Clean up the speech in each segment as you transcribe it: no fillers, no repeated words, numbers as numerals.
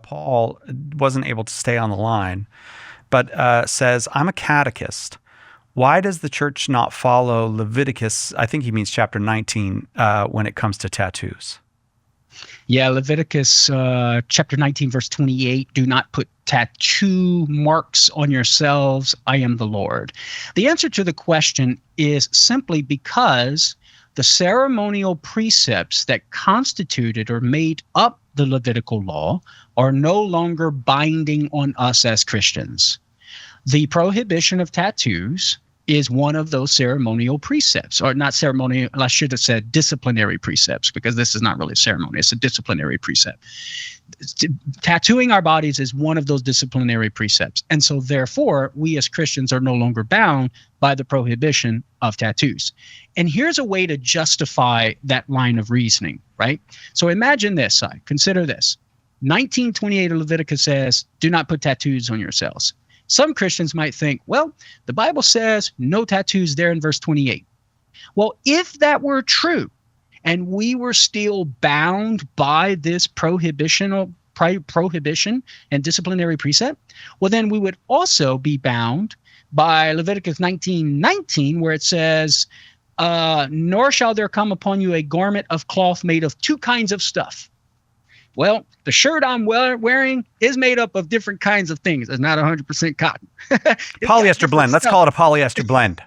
Paul wasn't able to stay on the line, but says, I'm a catechist. Why does the church not follow Leviticus, I think he means chapter 19, when it comes to tattoos? Yeah, Leviticus chapter 19, verse 28, do not put tattoo marks on yourselves. I am the Lord. The answer to the question is simply because the ceremonial precepts that constituted or made up the Levitical law are no longer binding on us as Christians. The prohibition of tattoos is one of those ceremonial precepts, or not ceremonial, I should have said disciplinary precepts, because this is not really a ceremony, it's a disciplinary precept. Tattooing our bodies is one of those disciplinary precepts. And so therefore, we as Christians are no longer bound by the prohibition of tattoos. And here's a way to justify that line of reasoning, right? So imagine this, consider this. 19:28 of Leviticus says, do not put tattoos on yourselves. Some Christians might think, well, the Bible says no tattoos there in verse 28. Well, if that were true, and we were still bound by this prohibition and disciplinary precept, well, then we would also be bound by Leviticus 19:19, where it says, nor shall there come upon you a garment of cloth made of two kinds of stuff. Well, the shirt I'm wearing is made up of different kinds of things. It's not 100% cotton. Polyester blend. Let's call it a polyester blend.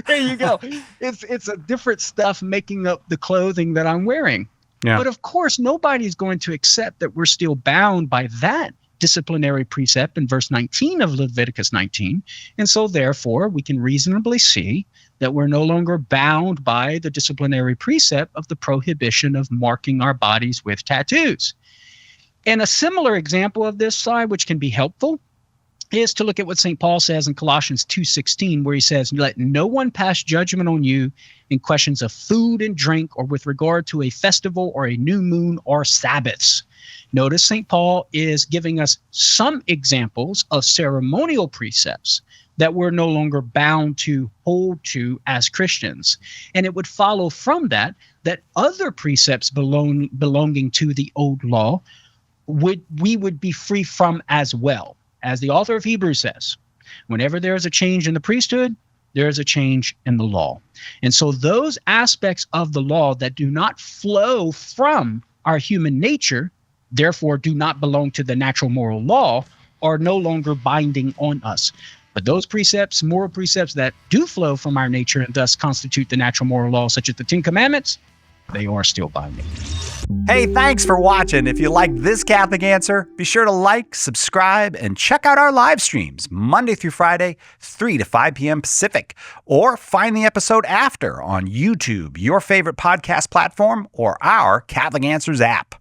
There you go. It's a different stuff making up the clothing that I'm wearing. Yeah. But of course, nobody's going to accept that we're still bound by that disciplinary precept in verse 19 of Leviticus 19. And so therefore, we can reasonably see that we're no longer bound by the disciplinary precept of the prohibition of marking our bodies with tattoos. And a similar example of this side, which can be helpful, is to look at what St. Paul says in Colossians 2:16, where he says, let no one pass judgment on you in questions of food and drink, or with regard to a festival or a new moon or Sabbaths. Notice St. Paul is giving us some examples of ceremonial precepts that we're no longer bound to hold to as Christians. And it would follow from that other precepts belonging to the old law we would be free from as well. As the author of Hebrews says, whenever there is a change in the priesthood, there is a change in the law. And so those aspects of the law that do not flow from our human nature, therefore do not belong to the natural moral law, are no longer binding on us. But those precepts, moral precepts that do flow from our nature and thus constitute the natural moral law, such as the Ten Commandments, they are still binding. Hey, thanks for watching. If you liked this Catholic Answer, be sure to like, subscribe, and check out our live streams Monday through Friday, 3 to 5 p.m. Pacific. Or find the episode after on YouTube, your favorite podcast platform, or our Catholic Answers app.